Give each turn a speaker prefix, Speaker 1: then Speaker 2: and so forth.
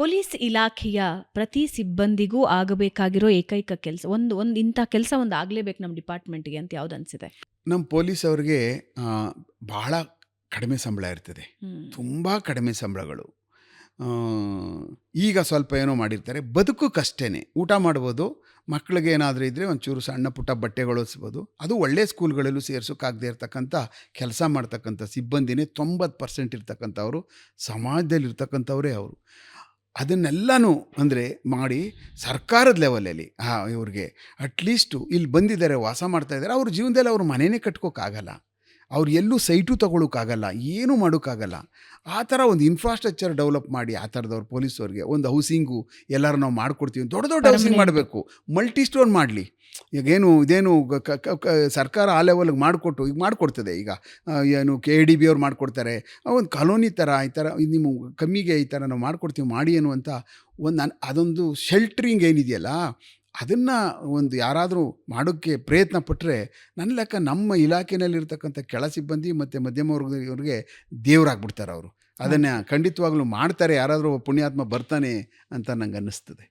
Speaker 1: Police ಇಲಾಖೆಯ ಪ್ರತಿ ಸಿಬ್ಬಂದಿಗೂ ಆಗಬೇಕಾಗಿರೋ ಏಕೈಕ ಕೆಲಸ ಒಂದು ಇಂಥ ಕೆಲಸ ಒಂದು ಆಗಲೇಬೇಕು ನಮ್ಮ ಡಿಪಾರ್ಟ್ಮೆಂಟ್ಗೆ ಅಂತ ಯಾವ್ದು ಅನ್ಸಿದೆ?
Speaker 2: ನಮ್ಮ ಪೊಲೀಸ್ ಅವ್ರಿಗೆ ಬಹಳ ಕಡಿಮೆ ಸಂಬಳ ಇರ್ತದೆ, ತುಂಬ ಕಡಿಮೆ ಸಂಬಳಗಳು. ಈಗ ಸ್ವಲ್ಪ ಏನೋ ಮಾಡಿರ್ತಾರೆ, ಬದುಕಕ್ಕಷ್ಟೇ. ಊಟ ಮಾಡ್ಬೋದು, ಮಕ್ಕಳಿಗೆ ಏನಾದರೂ ಇದ್ದರೆ ಒಂಚೂರು ಸಣ್ಣ ಪುಟ್ಟ ಬಟ್ಟೆಗಳು ಹೊಲಿಸ್ಬೋದು. ಅದು ಒಳ್ಳೆಯ ಸ್ಕೂಲ್ಗಳಲ್ಲೂ ಸೇರ್ಸೋಕ್ಕಾಗದೇ ಇರ್ತಕ್ಕಂಥ ಕೆಲಸ ಮಾಡ್ತಕ್ಕಂಥ ಸಿಬ್ಬಂದಿನೇ 90% ಇರ್ತಕ್ಕಂಥವ್ರು, ಸಮಾಜದಲ್ಲಿರ್ತಕ್ಕಂಥವರೇ ಅವರು. ಅದನ್ನೆಲ್ಲನೂ ಅಂದರೆ ಮಾಡಿ ಸರ್ಕಾರದ ಲೆವೆಲಲ್ಲಿ ಇವ್ರಿಗೆ ಅಟ್ಲೀಸ್ಟು ಇಲ್ಲಿ ಬಂದಿದ್ದಾರೆ, ವಾಸ ಮಾಡ್ತಾಯಿದ್ದಾರೆ, ಅವ್ರ ಜೀವನದಲ್ಲಿ ಅವ್ರ ಮನೆಯೇ ಕಟ್ಕೋಕ್ಕಾಗಲ್ಲ, ಅವ್ರು ಎಲ್ಲೂ ಸೈಟು ತೊಗೊಳಕ್ಕಾಗಲ್ಲ, ಏನೂ ಮಾಡೋಕ್ಕಾಗಲ್ಲ. ಆ ಥರ ಒಂದು ಇನ್ಫ್ರಾಸ್ಟ್ರಕ್ಚರ್ ಡೆವಲಪ್ ಮಾಡಿ ಆ ಥರದವ್ರು ಪೊಲೀಸವ್ರಿಗೆ ಒಂದು ಹೌಸಿಂಗು ಎಲ್ಲರೂ ನಾವು ಮಾಡಿಕೊಡ್ತೀವಿ, ದೊಡ್ಡ ದೊಡ್ಡ ಹೌಸಿಂಗ್ ಮಾಡಬೇಕು, ಮಲ್ಟಿ ಸ್ಟೋರ್ ಮಾಡಲಿ. ಇದೇನು ಸರ್ಕಾರ ಆ ಲೆವೆಲ್ಗೆ ಮಾಡಿಕೊಟ್ಟು ಈಗ ಮಾಡಿಕೊಡ್ತದೆ. ಈಗ ಏನು KDB ಅವ್ರು ಮಾಡಿಕೊಡ್ತಾರೆ, ಒಂದು ಕಾಲೋನಿ ಥರ ಈ ಥರ ನಿಮ್ಮ ಕಮ್ಮಿಗೆ ಈ ಥರ ನಾವು ಮಾಡಿಕೊಡ್ತೀವಿ ಮಾಡಿ ಅನ್ನುವಂಥ ಅದೊಂದು ಶೆಲ್ಟ್ರಿಂಗ್ ಏನಿದೆಯಲ್ಲ, ಅದನ್ನು ಒಂದು ಯಾರಾದರೂ ಮಾಡೋಕ್ಕೆ ಪ್ರಯತ್ನ ಪಟ್ಟರೆ ನನ್ನ ಲೆಕ್ಕ ನಮ್ಮ ಇಲಾಖೆಯಲ್ಲಿರ್ತಕ್ಕಂಥ ಕೆಳ ಸಿಬ್ಬಂದಿ ಮತ್ತು ಮಧ್ಯಮ ವರ್ಗದವ್ರಿಗೆ ದೇವರಾಗ್ಬಿಡ್ತಾರೆ ಅವರು. ಅದನ್ನು ಖಂಡಿತವಾಗ್ಲೂ ಮಾಡ್ತಾರೆ, ಯಾರಾದರೂ ಪುಣ್ಯಾತ್ಮ ಬರ್ತಾನೆ ಅಂತ ನಂಗೆ ಅನ್ನಿಸ್ತದೆ.